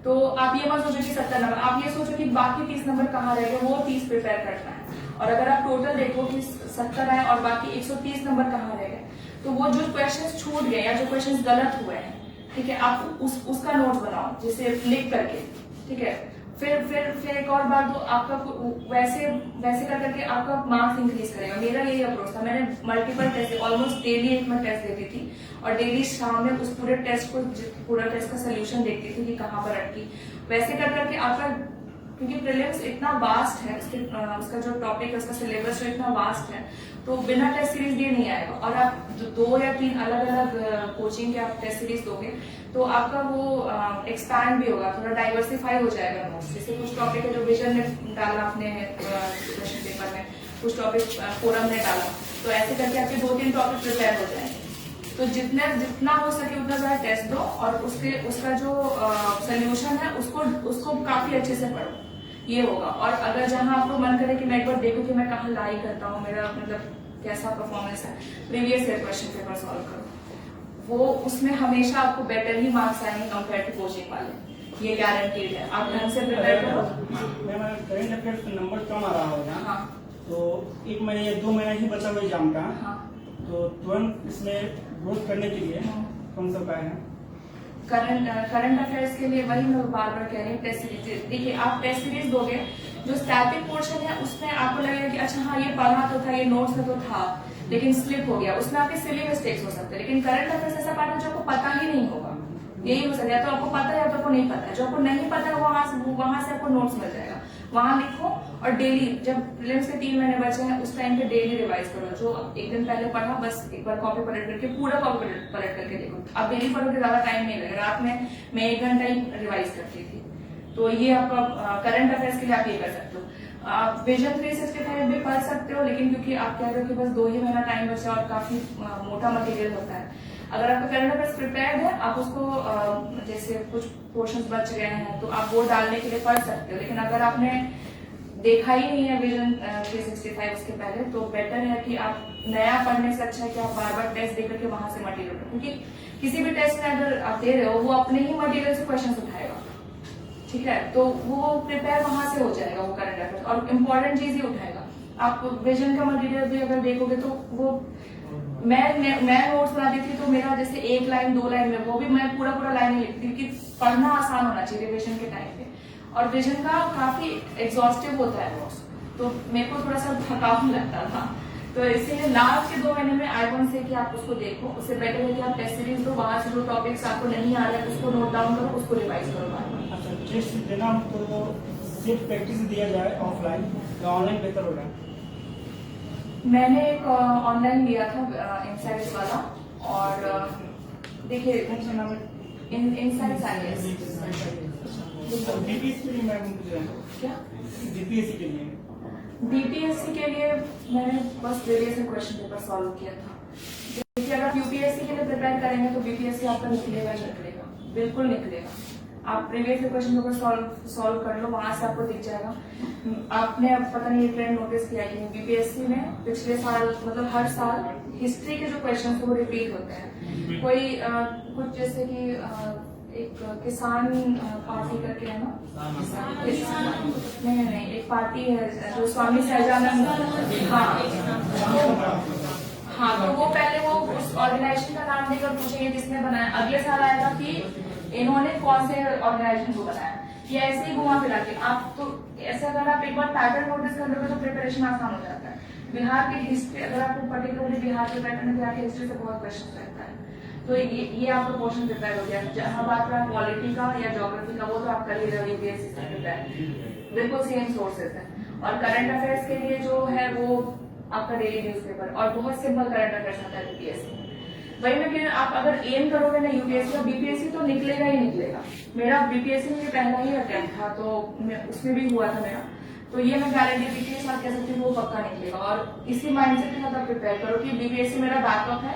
तो आप ये मत सोचो कि 70 नंबर, आप ये सोचो कि बाकी 30 नंबर कहाँ रह गए, वो 30 प्रिपेयर करना है। और अगर आप टोटल देखो कि 70 है और बाकी 130 नंबर कहाँ रह गए, तो वो जो क्वेश्चंस छूट गए या जो क्वेश्चंस गलत हुए हैं, ठीक है, आप उसका नोट बनाओ, जैसे लिख करके, ठीक है, फिर एक और बार तो आपका वैसे वैसे कर करके आपका मार्क्स इंक्रीज करेगा। मेरा यही अप्रोच था। मैंने मल्टीपल टेस्ट ऑलमोस्ट डेली एक मैं टेस्ट देती थी और डेली शाम में उस पूरे टेस्ट का सोल्यूशन देखती थी कि कहाँ पर अटकी। वैसे कर करके आपका, क्योंकि प्रीलिम्स इतना वास्ट है, उसका जो टॉपिक है, उसका सिलेबस जो इतना वास्ट है, तो बिना टेस्ट सीरीज दिए नहीं आएगा। और आप 2 या 3 अलग अलग कोचिंग के आप टेस्ट सीरीज दोगे तो आपका वो एक्सपैंड भी होगा, थोड़ा डाइवर्सिफाई हो जाएगा नोट्स। जैसे कुछ टॉपिक है जो विजन ने डाला अपने क्वेश्चन पेपर में, कुछ टॉपिक फोरम ने डाला, तो ऐसे करके आपके 2-3 टॉपिक प्रिपेयर हो जाएंगे। तो जितना हो सके उतना ज्यादा टेस्ट दो और उसका जो सोल्यूशन है उसको काफी अच्छे से पढ़ो, ये होगा। और अगर जहां आपको मन करे कि मैं एक बार देखूं कि मैं कहाँ लाई करता हूँ, मेरा मतलब कैसा परफॉर्मेंस है, previous year question paper solve करो, वो उसमें हमेशा आपको बेटर ही मार्क्स आएंगे कंपेयर टू कोचिंग वाले, ये गारंटीड है। आप ढंग से प्रिपेयर करो। करेंट अफेयर्स का नंबर कम आ रहा होगा, हाँ तो 1 महीने या 2 महीना ही बचा हुआ एग्जाम का, हाँ। तो तुरंत इसमें ग्रोथ करने के लिए कौन सा उपाय है? करंट अफेयर्स के लिए वही मैं बार बार कह रही हूँ, टेस्ट सीरीज देखिए। आप टेस्ट सीरीज दोगे, जो स्टैटिक पोर्शन है उसमें आपको लगेगा कि अच्छा हाँ ये पढ़ा तो था, ये नोट्स में तो था, लेकिन स्लिप हो गया, उसमें आपके सिली मिस्टेक्स हो सकते हैं। लेकिन करंट अफेयर्स ऐसा पार्ट है जो आपको पता ही नहीं होगा, यही हो सकता है, तो आपको पता है या तो आपको नहीं पता है। जो आपको नहीं पता है वहां से आपको नोट्स मिल जाएगा, वहां लिखो और डेली, जब प्रीलिम्स के 3 महीने बचे हैं उस टाइम पे डेली रिवाइज करो। जो एक दिन पहले पढ़ा बस एक बार कॉपी पलट करके, पूरा कॉपी पलट करके देखो। आप डेली पढ़ोगे ज्यादा टाइम नहीं लगेगा। रात में मैं 1 घंटा ही रिवाइज करती थी, तो ये आपका करंट अफेयर्स के लिए आप ये कर सकते हो। आप विजन 365 भी पढ़ सकते हो, लेकिन क्योंकि आप कह रहे हो कि बस 2 ही महीना टाइम बचा और काफी मोटा मटेरियल होता है, अगर आपका करंट अफेयर्स प्रिपेयर्ड है, आप उसको जैसे कुछ पोर्शंस बच गए हैं तो आप वो डालने के लिए पढ़ सकते हो। लेकिन अगर आपने देखा ही नहीं है विजन 365 उसके पहले, तो बेटर है कि आप नया पढ़ने से अच्छा है कि आप बार बार टेस्ट देकर के वहां से मटेरियल, क्योंकि किसी भी टेस्ट में अगर आप दे रहे हो वो अपने ही मटेरियल से क्वेश्चन उठाएगा, ठीक है, तो वो प्रिपेयर वहां से हो जाएगा वो करंट अफेयर्स, और इम्पोर्टेंट चीज ही उठाएगा। आप विजन का मटेरियल भी अगर देखोगे तो वो मैं नोट्स बनाती थी, तो मेरा जैसे 1 लाइन 2 लाइन में, वो भी मैं पूरा लाइन ही लिखती थी, क्योंकि पढ़ना आसान होना चाहिए रिविजन के टाइम पे। और विजन का काफी एग्जॉस्टिव होता है नोट्स, तो मेरे को थोड़ा सा थकान लगता था, तो इसीलिए लास्ट के 2 महीने में आई वॉन्ट से कि आप उसको देखो। उससे बेटर है कि आप टेस्ट सीरीज दो, वहां से जो टॉपिक्स आपको नहीं आ रहे उसको नोट डाउन करो, उसको रिवाइज करो बार बार। अच्छा, टेस्ट देना हो तो सिर्फ प्रैक्टिस दिया जाए ऑफलाइन या ऑनलाइन बेहतर होगा? मैंने एक ऑनलाइन लिया था इनसाइट्स वाला, और देखिए कौन सा नाम है? Insights IAS. डीपीएससी के लिए मैं पूछ रहा हूँ, क्या डीपीएससी के लिए? डीपीएससी के लिए मैंने बस प्रीवियस क्वेश्चन पेपर सॉल्व किया था। देखिए अगर आप यूपीएससी के लिए प्रिपेयर करेंगे तो बीपीएससी आपका निकलेगा ही निकलेगा, बिल्कुल निकलेगा। आप प्रीवियस क्वेश्चन पेपर सॉल्व कर लो, वहां से आपको दिख जाएगा। आपने अब पता नहीं ये ट्रेंड नोटिस किया कि बीपीएससी में पिछले साल मतलब हर साल हिस्ट्री के जो क्वेश्चन वो रिपीट होते हैं। कोई कुछ जैसे कि एक किसान पार्टी करके है ना, नहीं एक पार्टी है जो स्वामी सहजानंद, हाँ तो वो पहले वो उस ऑर्गेनाइजेशन का नाम देकर पूछेंगे जिसने बनाया। अगले साल आएगा कि इन्होंने कौन से ऑर्गेनाइजेशन को बनाया, ये ऐसे ही घुमा फिरा के। आप तो ऐसे अगर आप एक बार पैटर्न नोटिस कर लोगे तो प्रिपरेशन आसान हो जाता है। बिहार की हिस्ट्री, अगर आपको पर्टिकुलरली बिहार के पैटर्न, बिहार की हिस्ट्री से बहुत क्वेश्चन रहता है, तो ये आपका पोर्शन प्रिपेयर हो गया। जहां बात रहा पॉलिटी का या ज्योग्राफी का, वो तो आप कर ही रहे हो यूपीएससी से प्रिपेयर, बिल्कुल सेम सोर्सेज है। और करंट अफेयर्स के लिए जो है वो आपका डेली न्यूज़पेपर, और बहुत सिंपल करंट अफेयर्स आता है यूपीएससी। वही मैं कह रही हूँ, आप अगर एम करोगे ना यूपीएससी और बीपीएससी तो निकलेगा ही निकलेगा। मेरा बीपीएससी में पहला ही अटेम्प्ट था, तो उसमें भी हुआ था मेरा, तो ये मैं गारंटी देती के साथ कह सकती हूँ वो पक्का निकलेगा। और इसी माइंडसेट के साथ आप प्रिपेयर करो कि बीपीएससी मेरा बैकअप है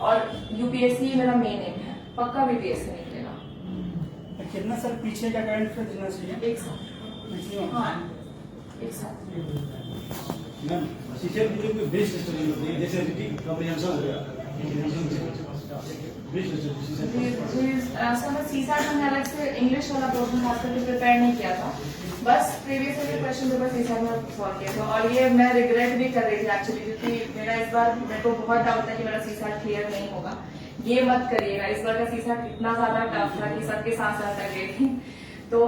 और यूपीएससी मेरा मेन एम है, पक्का बीपीएससी निकलेगा। कितना सर पीछे का करंट अफेयर देना चाहिए? एक साथ, हाँ एक साथ। मैम टीचर की बेस्ट स्टडी होती है, जैसे रीडिंग कॉम्प्रिहेंशन हो गया, बेस्ट स्टडी। सर मैं सीसैट में अलग से इंग्लिश वाला पोर्शन खास करके प्रिपेयर नहीं किया था, बस प्रीवियस ईयर के क्वेश्चन पेपर सीसैट में सॉल्व किया था। और ये मैं रिग्रेट भी कर रही थी एक्चुअली, क्योंकि मेरा इस बार मेरे को बहुत डाउट था कि मेरा सीसैट क्लियर नहीं होगा। ये मत करिएगा, इस बार का सीसैट इतना ज्यादा टफ था कि सबके साथ साथ कर गई थी। तो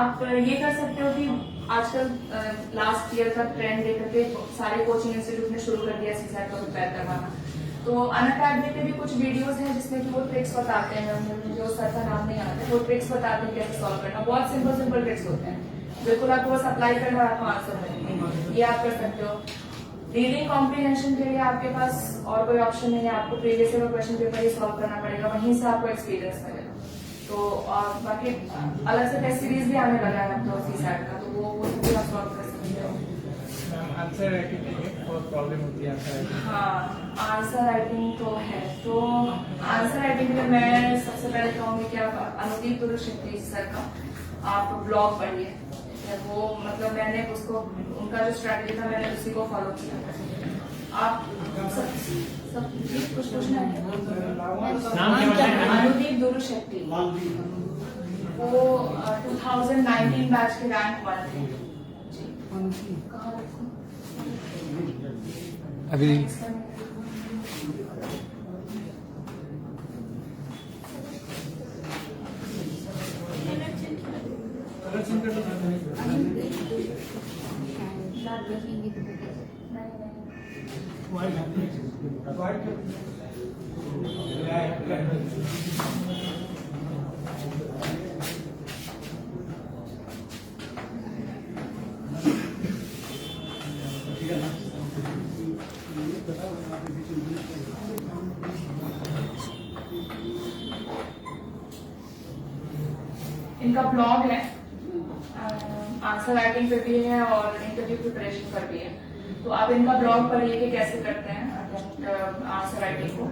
आप ये कर सकते हो कि आजकल लास्ट ईयर का ट्रेंड देख करके सारे कोचिंग इंस्टीट्यूट ने शुरू कर दिया सीसैट को प्रिपेयर करवाना। तो अनअकैडमी पे भी कुछ वीडियोस हैं जिसमें कि वो ट्रिक्स बताते हैं, जो सर का नाम नहीं आता, वो ट्रिक्स बताते हैं कैसे सॉल्व करना। बहुत सिंपल सिंपल ट्रिक्स होते हैं, बिल्कुल आपको बस अप्लाई करना और आपको आंसर मिलेंगे। ये आप कर सकते हो। रीडिंग कॉम्प्रिहेंशन के लिए आपके पास और कोई ऑप्शन नहीं है, आपको प्रीवियस ईयर का क्वेश्चन पेपर ही सॉल्व करना पड़ेगा, वहीं से आपको एक्सपीरियंस मिलेगा। तो बाकी अलग से टेस्ट सीरीज भी आने लगा है अब तो सीसैट का, तो वो भी आप सॉल्व कर सकते हो। आंसर राइटिंग में बहुत प्रॉब्लम होती है आंसर राइटिंग। हाँ, आंसर राइटिंग तो है। तो आंसर राइटिंग में मैं सबसे पहले कहूंगी कि आप अनुदीप दुर्गशेट्टी सर का आप ब्लॉग पढ़िए। वो मतलब मैंने उसको, उनका जो स्ट्रैटेजी था मैंने उसी को फॉलो किया। आप सब कुछ पूछना है? नाम क्या बताया? अनुदीप दुर्गशेट्टी, वो 2019 बैच के रैंक 1 थे। कहाँ रखूं? अभी इनका ब्लॉग है, आंसर राइटिंग पे भी है और इंटरव्यू प्रिपरेशन पर भी है। तो आप इनका ब्लॉग पढ़िए कि कैसे करते हैं आंसर राइटिंग को।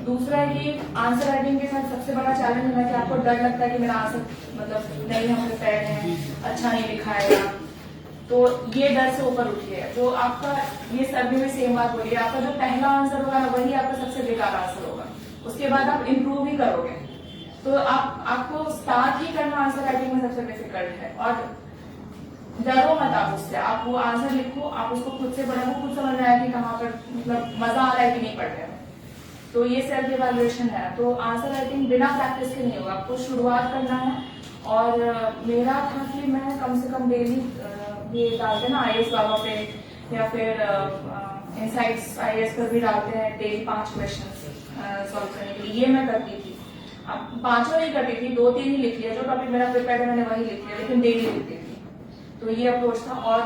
दूसरा ये आंसर राइटिंग के साथ सबसे बड़ा चैलेंज है कि आपको डर लगता है कि मेरा आंसर मतलब नहीं हम प्रिपेयर हैं, अच्छा नहीं लिखाएगा। तो ये डर से ऊपर उठिए। जो आपका, ये सर भी सेम बात बोलिए, आपका जो पहला आंसर होगा वही आपका सबसे बेकार आंसर होगा, उसके बाद आप इम्प्रूव ही करोगे। तो आपको स्टार्ट ही करना आंसर राइटिंग में सबसे डिफिकल्ट है। और डरो मत आप उससे, आप वो आंसर लिखो, आप उसको खुद से पढ़ो, खुद समझ में आया कि कहाँ पर मतलब मजा आ रहा है कि नहीं पढ़ रहे हैं। तो ये सेल्फ इवैल्यूएशन है। तो आंसर राइटिंग बिना प्रैक्टिस के नहीं होगा, आपको शुरुआत करना है। और मेरा था कि मैं कम से कम डेली ये डालते हैं ना IAS बाबा पे, या फिर इनसाइट्स IAS पर भी डालते हैं डेली 5 क्वेश्चन सॉल्व करने के लिए। ये मैं करती थी, अब 5 नहीं करती थी, 2-3 ही लिख लिया, जो टॉपिक मेरा प्रिपेयर है मैंने वही लिख लिया, लेकिन डेली लिखती थी। तो ये अप्रोच था। और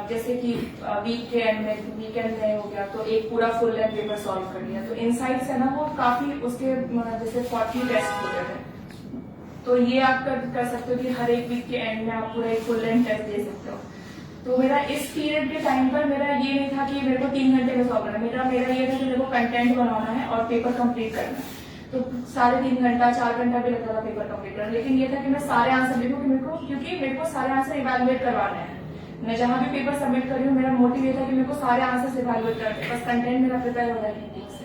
जैसे कि वीकेंड में हो गया तो एक पूरा फुल लेंथ पेपर सॉल्व कर लिया। तो इनसाइट्स है ना, वो काफी उसके जैसे 40 टेस्ट होते थे। तो ये आप कर सकते हो कि हर एक वीक के एंड में आप पूरा एक फुल लेंथ टेस्ट दे सकते हो। तो मेरा इस पीरियड के टाइम पर मेरा ये नहीं था कि मेरे को 3 घंटे में सॉल्व करना है, मेरा ये था कि मेरे को कंटेंट बनाना है और पेपर कंप्लीट करना है। तो 3.5 घंटा 4 घंटा भी लगता था पेपर कंप्लीट करना। लेकिन ये था कि मैं सारे आंसर लिखूं, क्योंकि मेरे को सारे आंसर इवैल्यूएट करवाने हैं। मैं जहां भी पेपर सबमिट कर रही हूँ, मेरा मोटिव ये था कि मेरे को सारे आंसर इवैल्यूएट करने, बस कंटेंट मेरा प्रिपेयर हो जाए ठीक से।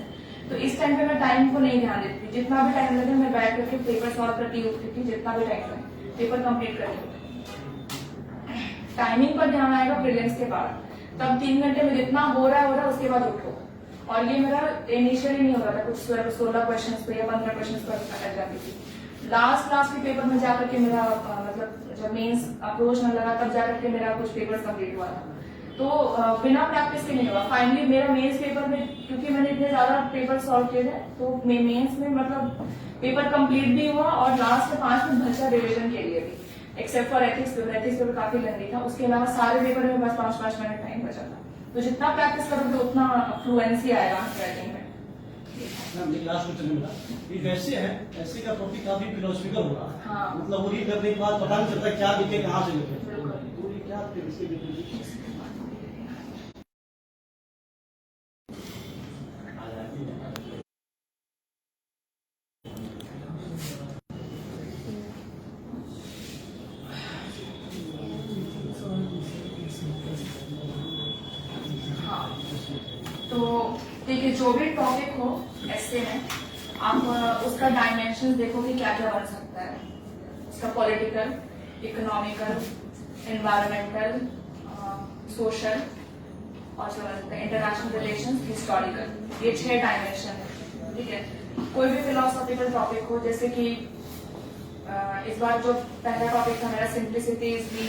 तो इस टाइम पे मैं टाइम को नहीं ध्यान देती थी, जितना भी टाइम लगे मैं बैठ करके पेपर सॉल्व करती उठती थी, जितना भी टाइम लगे पेपर कंप्लीट करती। टाइमिंग पर ध्यान आएगा प्रीलिम्स के बाद, तब 3 घंटे में जितना हो रहा है उसके बाद उठो। और ये मेरा इनिशियली नहीं हो रहा था, कुछ 16 क्वेश्चन पे या 15 क्वेश्चन पर अटक जाती थी। लास्ट के पेपर में जाकर के मेरा मतलब जब मेंस अप्रोच न लगा तब जाकर के मेरा कुछ पेपर कंप्लीट हुआ था। तो बिना प्रैक्टिस के नहीं हुआ। फाइनली मेरा मेंस पेपर में, क्योंकि मैंने इतने ज्यादा पेपर सॉल्व किए थे, तो मेंस में मतलब पेपर कंप्लीट भी हुआ और लास्ट के 5 में बचा रिविजन के लिए भी, एक्सेप्ट फॉर एथिक्स पेपर काफी लेंथी था। उसके अलावा सारे पेपर में बस 5-5 मिनट टाइम बचा था। तो जितना प्रैक्टिस करोगे उतना फ्लुएंसी आएगा राइटिंग में। लास्ट क्वेश्चन मिला, ये वैसे है, ऐसे का टॉपिक काफी फिलोसफिकल होगा। हाँ। मतलब वो रीड करने के बाद पता नहीं चलता क्या लिखे कहाँ से लिखे। बिल्कुल। तो ये क्या इसके डिफरेंस? तो देखिए, जो भी टॉपिक हो ऐसे में आप उसका डायमेंशन देखो कि क्या क्या बन सकता है। उसका पॉलिटिकल, इकोनॉमिकल, एनवायरमेंटल, सोशल और इंटरनेशनल रिलेशंस, हिस्टोरिकल, ये 6 डायमेंशन है। ठीक है, कोई भी फिलोसॉफिकल टॉपिक हो, जैसे कि इस बार जो पहला टॉपिक था मेरा simplicity is the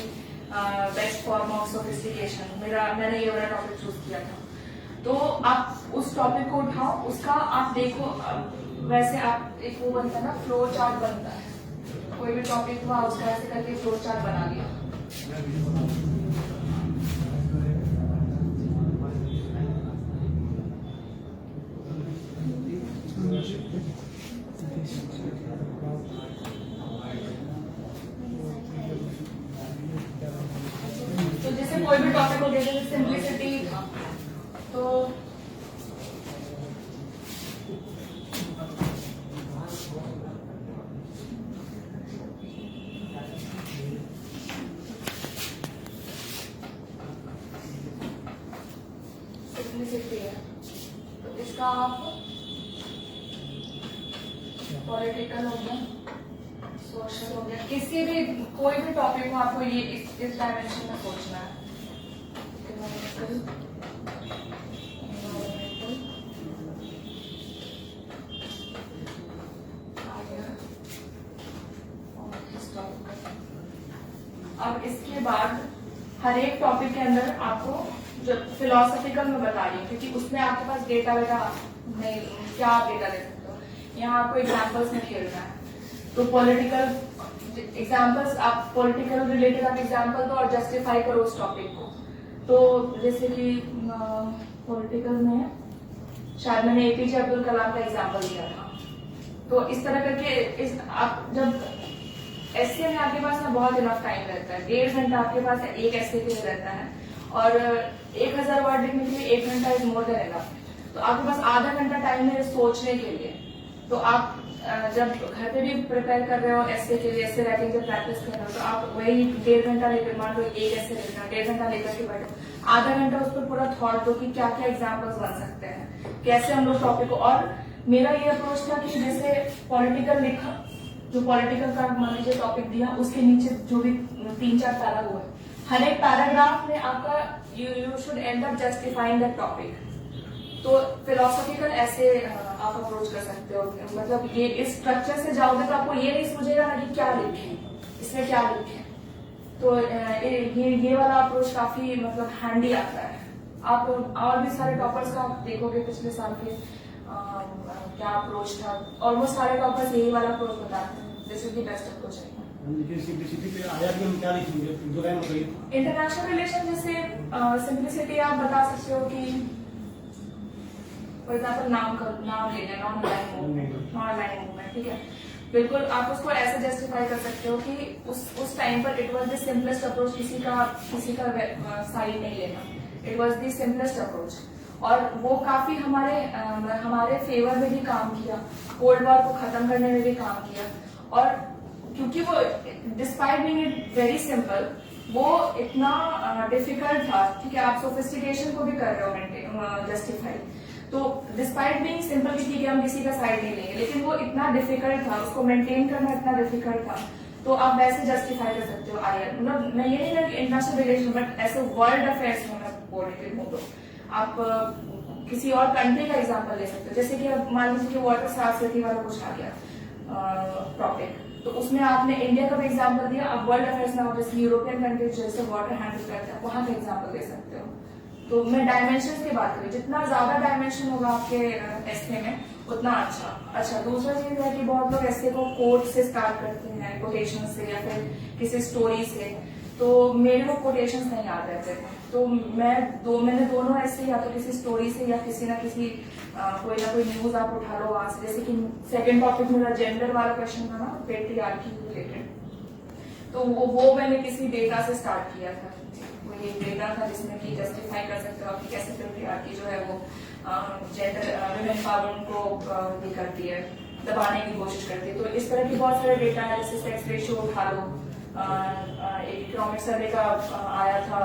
best form of sophistication, मैंने ये वाला टॉपिक चूज किया था। तो आप उस टॉपिक को उठाओ, उसका आप देखो, वैसे आप एक वो बनता है ना, फ्लो चार्ट बनता है, कोई भी टॉपिक हुआ उसका ऐसे करके फ्लो चार्ट बना लिया। तो जैसे कोई भी टॉपिक हो, जैसे सिंप्लिसिटी था, तो सिंप्लिसिटी है, तो इसका आप पॉलिटिकल हो गया, सोशल हो गया, किसी भी कोई भी टॉपिक हो आपको ये इस डायमेंशन में सोचना है। अब इसके बाद हर एक टॉपिक के अंदर आपको जो फिलोसफिकल में बता रही हूँ, क्योंकि उसमें आपके पास डेटा वेटा नहीं, क्या आप डेटा दे सकते हो, यहाँ आपको एग्जाम्पल्स में खेलना है। तो पॉलिटिकल एग्जाम्पल्स, आप पॉलिटिकल रिलेटेड आप एग्जाम्पल दो और जस्टिफाई करो उस टॉपिक को। तो जैसे कि पॉलिटिकल में शायद मैंने एपीजे अब्दुल कलाम का एग्जाम्पल दिया था। तो इस तरह करके आप जब एस्से में आपके पास ना बहुत इनफ टाइम रहता है, 1.5 घंटा आपके पास एक एस्से के लिए रहता है, और 1000 वर्ड लिखने के लिए 1 घंटा इज मोर देन इनफ। तो आपके पास आधा घंटा टाइम है सोचने के लिए। तो आप जब घर पे भी प्रिपेयर कर रहे हो एस्से के लिए, एस्से राइटिंग जब प्रैक्टिस कर रहे हो, तो आप वही 1.5 घंटा लेकर, मान लो एक एस्से लिखना, 1.5 घंटा लेकर के बैठो, आधा घंटा उस पर पूरा थॉट दो कि क्या क्या एग्जाम्पल्स बन सकते हैं, कैसे हम लोग टॉपिक को। और मेरा ये अप्रोच था कि जैसे पॉलिटिकल लिखा, जो पॉलिटिकल का मान लीजिए टॉपिक दिया, उसके नीचे जो भी 3-4 पैरा हुआ है, हर एक पैराग्राफ में आपका you should and up justifying that topic. तो फिलोसॉफिकल ऐसे आप अप्रोच कर सकते हो, मतलब ये इस स्ट्रक्चर से जाओगे तो आपको ये नहीं सोचेगा ना कि क्या लिखें, इसमें क्या लिखें। तो ये वाला अप्रोच काफी मतलब हैंडी आता है। आप और भी सारे टॉपर्स का आप देखोगे पिछले साल के क्या अप्रोच था, ऑलमोस्ट सारे टॉपर्स यही वाला अप्रोच बताते हैं, this is the best approach है। इंटरनेशनल रिलेशन जैसे सिंप्लिसिटी आप बता सकते हो कि फॉर एग्जाम्पल नाम ले लें, नॉन लाइन मूवमेंट, ठीक है, बिल्कुल आप उसको ऐसे जस्टिफाई कर सकते हो कि उस टाइम पर it was the simplest approach, किसी का साइड नहीं लेना, it was the simplest approach. और वो काफी हमारे फेवर में भी काम किया, कोल्ड वॉर को खत्म करने में भी काम किया। और क्योंकि वो despite being it very simple, वो इतना डिफिकल्ट था, ठीक है, आप सोफिस्टिकेशन को भी कर रहे हो जस्टिफाई, तो डिस्पाइट बीइंग सिंपल ठीक है हम किसी का साइड नहीं लेंगे, लेकिन वो इतना डिफिकल्ट था, उसको मेंटेन करना इतना डिफिकल्ट था, तो आप वैसे जस्टिफाई कर सकते हो। मतलब मैं ये नहीं कह रही इंटरनेशनल रिलेशन, बट ऐसे वर्ल्ड अफेयर्स में मैं बोल रही हूँ, तो आप किसी और कंट्री का एग्जाम्पल ले सकते हो। जैसे कि अब मान लीजिए कि वाटर स्कार्सिटी वाला कुछ आ गया टॉपिक, तो उसमें आपने इंडिया का भी एग्जाम्पल दिया। अब वर्ल्ड अफेयर्स में आप जैसे यूरोपियन कंट्री जैसे वाटर हैंडल करते हैं, वहां का एग्जाम्पल दे सकते हो। तो मैं डायमेंशन की बात करूँ, जितना ज्यादा डायमेंशन होगा आपके एस्से में उतना अच्छा। दूसरा चीज है कि बहुत लोग एस्से को कोट से स्टार्ट करते हैं, कोटेशन से या फिर किसी स्टोरी से, तो मेरे को कोटेशन नहीं याद रहते थे, तो मैंने दोनों ऐसे या तो किसी स्टोरी से या किसी ना किसी कोई ना कोई न्यूज आप उठा लो वहां से। जैसे कि सेकंड टॉपिक मेरा जेंडर वाला क्वेश्चन था ना, पेट्रियार्की रिलेटेड, तो वो मैंने किसी डेटा से स्टार्ट किया था। वो एक डेटा था जिसमें कि जस्टिफाई कर सकते हो आप कि कैसे पेट्रियार्की जो है वो जेंडर वुमेन पावर को ये करती है, दबाने की कोशिश करती है। तो इस तरह की बहुत सारे डेटा है, जैसे सेक्स रेशियो उठा लो, एक इकोनॉमिक सर्वे का आया था,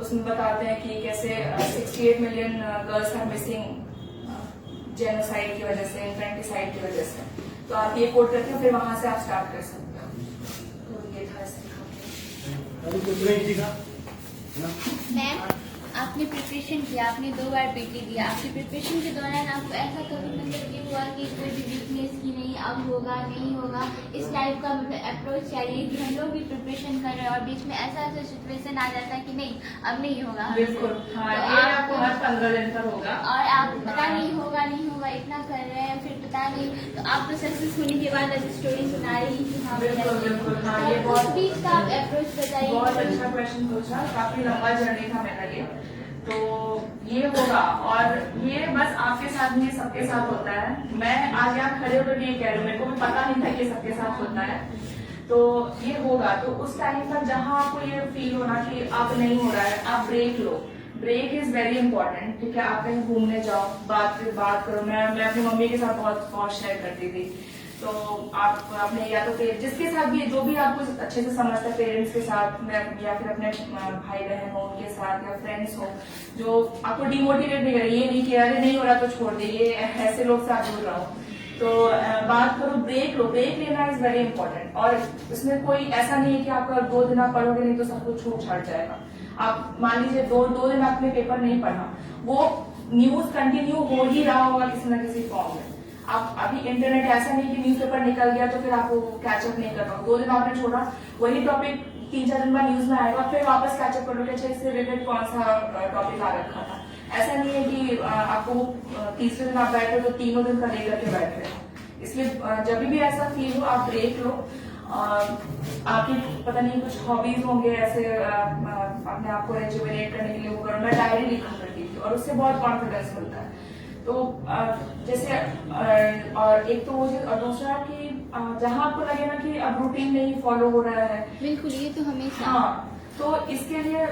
उसमें बताते हैं कि कैसे 68 million girls are missing genocide की वजह से, इन्फेंटिसाइड की वजह से। तो आप ये कोट करके फिर वहां से आप स्टार्ट कर सकते हो। तो ये था मैम आपने प्रिपरेशन किया, आपने 2 बार पीटी दिया, आपके प्रिपरेशन के दौरान आपको ऐसा कभी मतलब ये हुआ कि कोई भी वीकनेस की नहीं, अब होगा नहीं होगा, इस टाइप का मतलब अप्रोच चाहिए कि हम लोग भी प्रिपरेशन कर रहे हैं और बीच में ऐसा सिचुएशन आ जाता है कि नहीं अब नहीं होगा बिल्कुल, हाँ, तो ये आपको हर 15 दिन तक होगा और आप पता नहीं होगा इतना कर रहे हैं, फिर पता नहीं, तो आप तो सक्सेस होने के बाद ऐसी स्टोरी सुना रही कि हाँ बिल्कुल, हाँ, ये उस बहुत बीच का आप अप्रोच बताइए। बहुत अच्छा क्वेश्चन पूछा, काफी लंबा जर्नी था मेरा ये। तो ये होगा और ये बस आपके साथ नहीं सबके साथ होता है। मैं आज यहाँ खड़े होकर ये कह रही हूँ, मेरे को भी पता नहीं था कि सबके साथ होता है। तो ये होगा, तो उस टाइम पर जहाँ आपको ये फील होना कि अब नहीं हो रहा है, आप ब्रेक लो। ब्रेक इज वेरी इंपॉर्टेंट, ठीक है। आप कहीं घूमने जाओ, बात करो। मैं अपनी मम्मी के साथ बहुत शेयर करती थी। तो आप अपने या तो जिसके साथ भी जो भी आपको अच्छे से समझता है, पेरेंट्स के साथ या फिर अपने भाई बहन हो उनके साथ या फ्रेंड्स हो जो आपको डिमोटिवेट नहीं करे, ये नहीं कि अरे नहीं हो रहा तो छोड़ दे, ये ऐसे लोग से आप दूर रहो। तो बात करो, ब्रेक लो। ब्रेक लेना इज वेरी इंपॉर्टेंट और इसमें कोई ऐसा नहीं है कि आपका 2 दिन आप पढ़ोगे नहीं तो सब कुछ छूट छाट जाएगा। आप मान लीजिए 2 दिन आपने पेपर नहीं पढ़ा, वो न्यूज कंटिन्यू हो ही रहा होगा किसी न किसी फॉर्म में। आप अभी इंटरनेट ऐसा नहीं कि न्यूज़पेपर निकल गया तो फिर आपको कैचअप नहीं कर पाओ। 2 दिन आपने छोड़ा, वही टॉपिक 3-4 दिन बाद न्यूज में आएगा, फिर वापस कैचअप करोगे, अच्छा इससे रिलेटेड कौन सा टॉपिक आ रखा था। ऐसा नहीं है कि आपको तीसरे दिन आप बैठे तो तीनों दिन का लेकर के बैठ रहे हो। इसलिए जब भी ऐसा फील हो आप ब्रेक लो। आपकी पता नहीं कुछ हॉबीज होंगे ऐसे अपने आप को रिजुविनेट करने के लिए वो करो। मैं डायरी लिखा करती थी और उससे बहुत कॉन्फिडेंस मिलता है। तो जैसे और एक तो वो चीज, और दूसरा कि जहाँ आपको लगे ना कि अब रूटीन नहीं फॉलो हो रहा है, बिल्कुल, ये तो हमेशा। हाँ, तो इसके लिए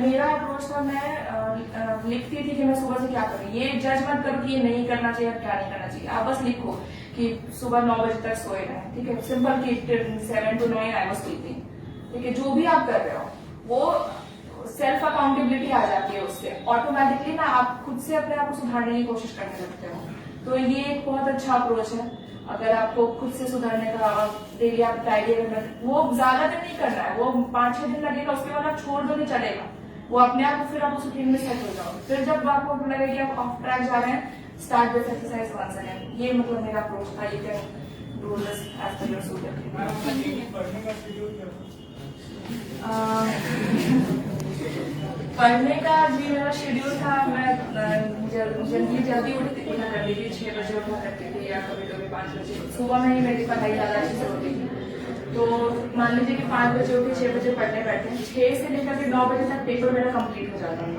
मेरा अप्रोच था, मैं लिखती थी कि मैं सुबह से क्या करूँ। ये जज मत करो कि ये नहीं करना चाहिए, अब क्या नहीं करना चाहिए। आप बस लिखो कि सुबह 9 बजे तक सोए रहे, ठीक है। सिंपल कि 7 to 9 आई वाज स्लीपिंग, ठीक है। जो भी आप कर रहे हो वो सेल्फ अकाउंटेबिलिटी आ जाती है, उससे ऑटोमेटिकली ना आप खुद से अपने आप को सुधारने की कोशिश करने लगते हो। तो ये एक बहुत अच्छा अप्रोच है। अगर आपको खुद से सुधारने का डेली आप डायरी, वो ज्यादा दिन नहीं करना है, वो 5-6 दिन लगेगा, उसके बाद आप छोड़ दो नहीं चलेगा, वो अपने आप फिर आप उस रूटीन में सेट हो जाओ। फिर जब आपको लगे कि आप ऑफ ट्रैक जा रहे हैं, start this exercise once again. ये मतलब मेरा अप्रोच था। You can do this as per your पढ़ने का जी मेरा शेड्यूल था। मैं जल्दी उठती थी, मैं कभी भी 6 बजे उठा करती थी या कभी 5 बजे। सुबह में ही मेरी पढ़ाई ज्यादा अच्छे से होती थी। तो मान लीजिए कि 5 बजे उठे, 6 बजे पढ़ने बैठे, 6 से लेकर के 9 बजे तक पेपर मेरा कंप्लीट हो जाता है,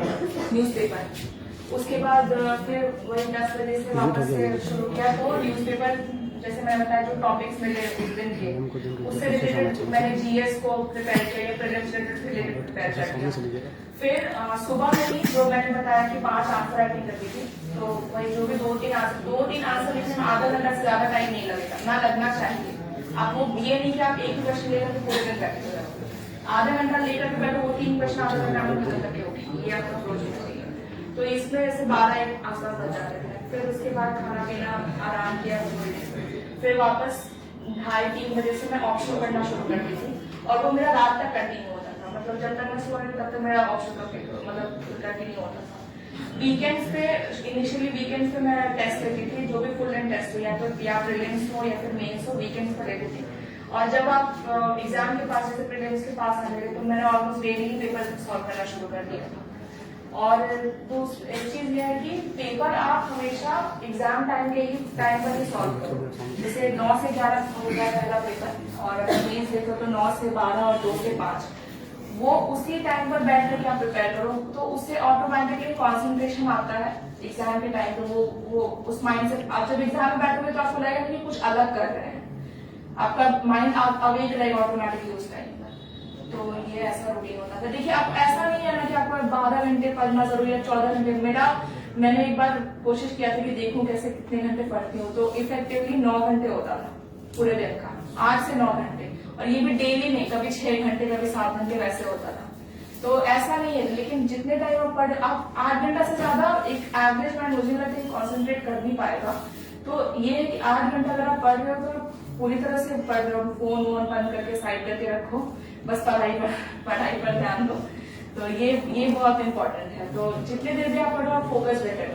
न्यूज़पेपर। उसके बाद फिर वही 10 बजे से वापस से शुरू किया। तो न्यूज़पेपर जैसे मैंने बताया जो टॉपिक्स मेरे उस दिन थे उससे रिलेटेड मैंने जीएस को प्रिपेयर किया, प्रीलिम्स रिलेटेड प्रिपेयर कर किया। फिर सुबह में ही जो मैंने बताया कि 5 आंसर राइटिंग करती थी, तो वही जो भी 2-3 आंसर लिखने में आधा घंटा से ज्यादा टाइम नहीं लगेगा, ना लगना चाहिए। आपको ये नहीं कि आप एक ही क्वेश्चन लेकर के पूरे दिन बैठे हो जाओगे, आधा घंटा लेकर के बैठो, वो 3 क्वेश्चन आधा घंटा में खत्म करके होगी। ये आपका प्रोजेक्ट होगी। तो इसमें ऐसे 12-1 आसपास बच जाते थे। फिर उसके बाद खाना पीना, आराम किया, फिर वापस 2:30-3 बजे से मैं ऑप्शन पढ़ना शुरू करती थी और वो मेरा रात तक कंटिन्यू होता था। मतलब जब तक मैं सो रही तब तक मेरा ऑप्शन का मतलब कंटिन्यू होता था। वीकेंड्स पे, इनिशियली वीकेंड्स पे मैं टेस्ट लेती थी, जो भी फुल एंड टेस्ट हो, या तो प्रीलिम्स हो या फिर मेंस हो, वीकेंड्स पर लेती थी। और जब आप एग्जाम के पास, जैसे प्रीलिम्स के पास आने लगे, तो मैंने ऑलमोस्ट डेली ही पेपर सॉल्व करना शुरू कर दिया था। और दूसरी एक चीज ये है कि पेपर आप हमेशा एग्जाम टाइम के ही टाइम पर ही सॉल्व करो। जैसे 9 से 11 होता है पहला पेपर, और अगर मेंस देखो तो 9 से 12 और 2 से 5, वो उसी टाइम पर बैठ करके आप प्रिपेयर करो, तो उससे ऑटोमेटिकली कॉन्सेंट्रेशन आता है एग्जाम के टाइम पे। वो उस माइंड से आप जब एग्जाम में बैठोगे तो आपको लगेगा कि कुछ अलग कर रहे हैं, आपका माइंड आप अवेक रहेगा ऑटोमेटिकली उस टाइम। तो ये ऐसा रूटीन होता था। देखिए, अब ऐसा नहीं है ना कि आपको 12 घंटे पढ़ना जरूरी है, 14 घंटे। मैंने एक बार कोशिश किया था कि देखूं कैसे कितने घंटे पढ़ती हूँ, तो इफेक्टिवली 9 घंटे होता था पूरे दिन का, 8 से 9 घंटे। और ये भी डेली नहीं, कभी 6 घंटे, कभी 7 घंटे, वैसे होता था। तो ऐसा नहीं है, लेकिन जितने टाइम आप पढ़, आप 8 घंटा से ज्यादा एक एवरेज माइंड मुझे लगता है कॉन्सेंट्रेट कर नहीं पाएगा। तो ये है कि 8 घंटा अगर आप पढ़ रहे हो तो पूरी तरह से पढ़ रहे हो, फोन वोन बंद करके साइड करके रखो, बस पढ़ाई पर ध्यान दो। तो ये बहुत इंपॉर्टेंट है। तो जितने देर भी आप पढ़ो, आप फोकस बेटर